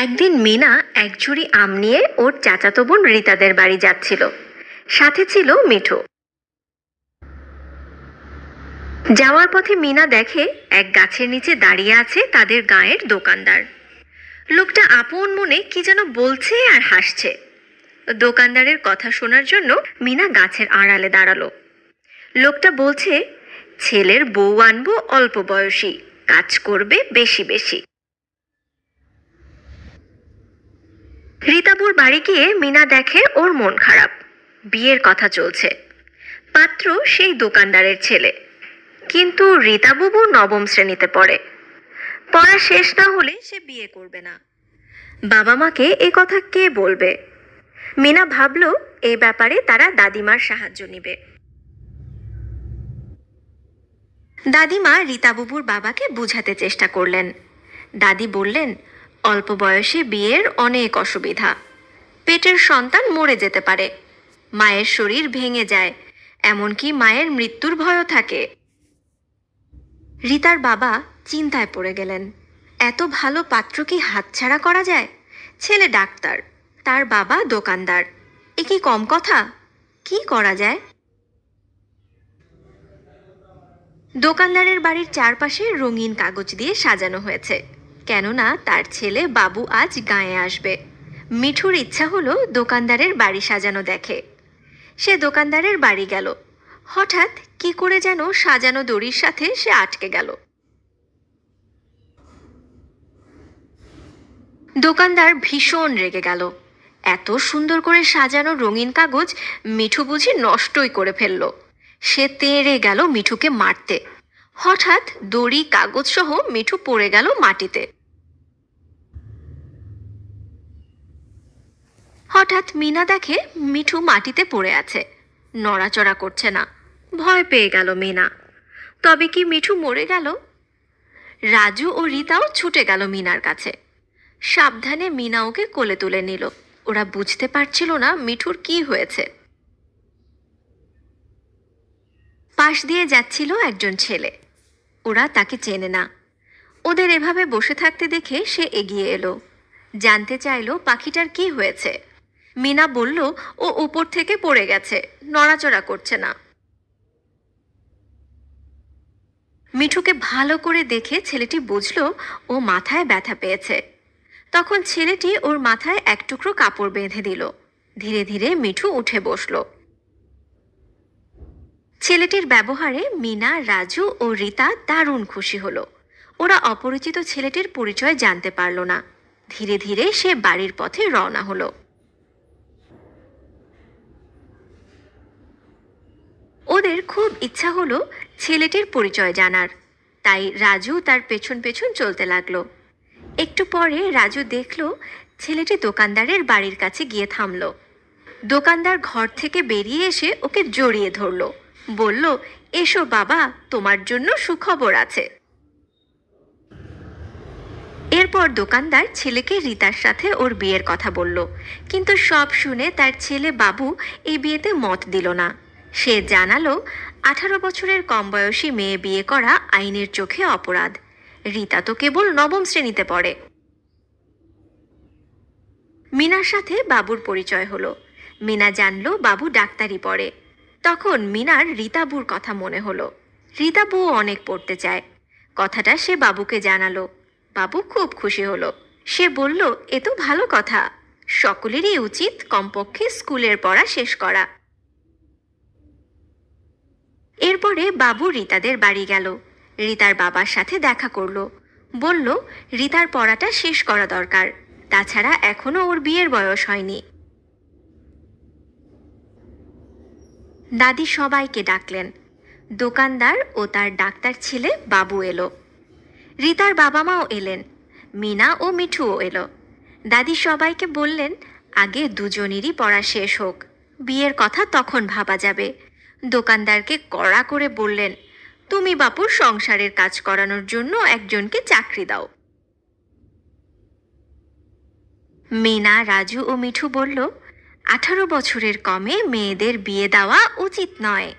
একদিন মিনা এক ঝুড়ি আম নিয়ে ওর চাচাতো বোন রীতাদের বাড়ি যাচ্ছিল। সাথে ছিল মিঠু। যাওয়ার পথে মিনা দেখে এক গাছের নিচে দাঁড়িয়ে আছে তাদের গাঁয়ের দোকানদার। লোকটা আপন মনে কি যেন বলছে আর হাসছে। দোকানদারের কথা শোনার জন্য মিনা গাছের আড়ালে দাঁড়ালো। লোকটা বলছে, ছেলের বউ আনবো অল্প বয়সী, কাজ করবে বেশি বেশি। রীতাবুর বাড়ি গিয়ে মিনা দেখে ওর মন খারাপ। বিয়ের কথা চলছে, পাত্র সেই দোকানদারের ছেলে, কিন্তু রীতাবু নবম শ্রেণীতে পড়ে। পড়া শেষ না হলে সে বিয়ে করবে না। বাবা মাকে এ কথা কে বলবে? মিনা ভাবলো এই ব্যাপারে তারা দাদিমার সাহায্য নিবে। দাদিমা রীতাবুর বাবাকে বুঝাতে চেষ্টা করলেন। দাদি বললেন, অল্প বয়সে বিয়ের অনেক অসুবিধা। পেটের সন্তান মরে যেতে পারে, মায়ের শরীর ভেঙে যায়, এমনকি মায়ের মৃত্যুর ভয়ও থাকে। রীতার বাবা চিন্তায় পড়ে গেলেন। এত ভালো পাত্র কি হাতছাড়া করা যায়? ছেলে ডাক্তার, তার বাবা দোকানদার, এ কি কম কথা? কি করা যায়? দোকানদারের বাড়ির চারপাশে রঙিন কাগজ দিয়ে সাজানো হয়েছে, কেননা তার ছেলে বাবু আজ গাঁয়ে আসবে। মিঠুর ইচ্ছা হলো দোকানদারের বাড়ি সাজানো দেখে। সে দোকানদারের বাড়ি গেল। হঠাৎ কি করে যেন সাজানো দড়ির সাথে সে আটকে গেল। দোকানদার ভীষণ রেগে গেল। এত সুন্দর করে সাজানো রঙিন কাগজ মিঠু বুঝি নষ্টই করে ফেলল। সে তেড়ে গেল মিঠুকে মারতে। হঠাৎ দড়ি কাগজ সহ মিঠু পড়ে গেল মাটিতে। হঠাৎ মিনা দেখে মিঠু মাটিতে পড়ে আছে, নড়াচড়া করছে না। ভয় পেয়ে গেল মিনা। তবে কি মিঠু মরে গেল? রাজু ও রীতাও ছুটে গেল মিনার কাছে। সাবধানে মিনা ওকে কোলে তুলে নিল। ওরা বুঝতে পারছিল না মিঠুর কি হয়েছে। পাশ দিয়ে যাচ্ছিল একজন ছেলে। ওরা তাকে চেনে না। ওদের এভাবে বসে থাকতে দেখে সে এগিয়ে এলো। জানতে চাইলো পাখিটার কি হয়েছে। মিনা বলল, ও উপর থেকে পড়ে গেছে, নড়াচড়া করছে না। মিঠুকে ভালো করে দেখে ছেলেটি বুঝলো ও মাথায় ব্যথা পেয়েছে। তখন ছেলেটি ওর মাথায় এক টুকরো কাপড় বেঁধে দিল। ধীরে ধীরে মিঠু উঠে বসলো। ছেলেটির ব্যবহারে মিনা, রাজু ও রীতা দারুণ খুশি হলো। ওরা অপরিচিত ছেলেটির পরিচয় জানতে পারল না। ধীরে ধীরে সে বাড়ির পথে রওনা হলো। ওদের খুব ইচ্ছা হলো ছেলেটির পরিচয় জানার, তাই রাজু তার পেছন পেছন চলতে লাগলো। একটু পরে রাজু দেখলো ছেলেটি দোকানদারের বাড়ির কাছে গিয়ে থামলো। দোকানদার ঘর থেকে বেরিয়ে এসে ওকে জড়িয়ে ধরলো। বলল, এসো বাবা, তোমার জন্য সুখবর আছে। এরপর দোকানদার ছেলেকে রীতার সাথে ওর বিয়ের কথা বলল, কিন্তু সব শুনে তার ছেলে বাবু এই বিয়েতে মত দিল না। সে জানালো 18 বছরের কম বয়সী মেয়ে বিয়ে করা আইনের চোখে অপরাধ। রীতা তো কেবল নবম শ্রেণীতে পড়ে। মিনার সাথে বাবুর পরিচয় হলো। মিনা জানলো বাবু ডাক্তারি পড়ে। তখন মিনার রীতাবুর কথা মনে হলো। রীতাবু অনেক পড়তে চায়। কথাটা সে বাবুকে জানালো। বাবু খুব খুশি হলো। সে বলল, এ তো ভালো কথা, সকলেরই উচিত কমপক্ষে স্কুলের পড়া শেষ করা। এরপরে বাবু রীতাদের বাড়ি গেল। রীতার বাবার সাথে দেখা করলো। বলল, রীতার পড়াটা শেষ করা দরকার, তাছাড়া এখনো ওর বিয়ের বয়স হয়নি। দাদি সবাইকে ডাকলেন। দোকানদার ও তার ডাক্তার ছেলে বাবু এলো। রীতার বাবা মাও এলেন। মিনা ও মিঠুও এলো। দাদি সবাইকে বললেন, আগে দুজনেরই পড়া শেষ হোক, বিয়ের কথা তখন ভাবা যাবে। দোকানদারকে কড়া করে বললেন, তুমি বাপুর সংসারের কাজ করানোর জন্য একজনকে চাকরি দাও। মিনা, রাজু ও মিঠু বলল, 18 বছরের কমে মেয়েদের বিয়ে দেওয়া উচিত নয়।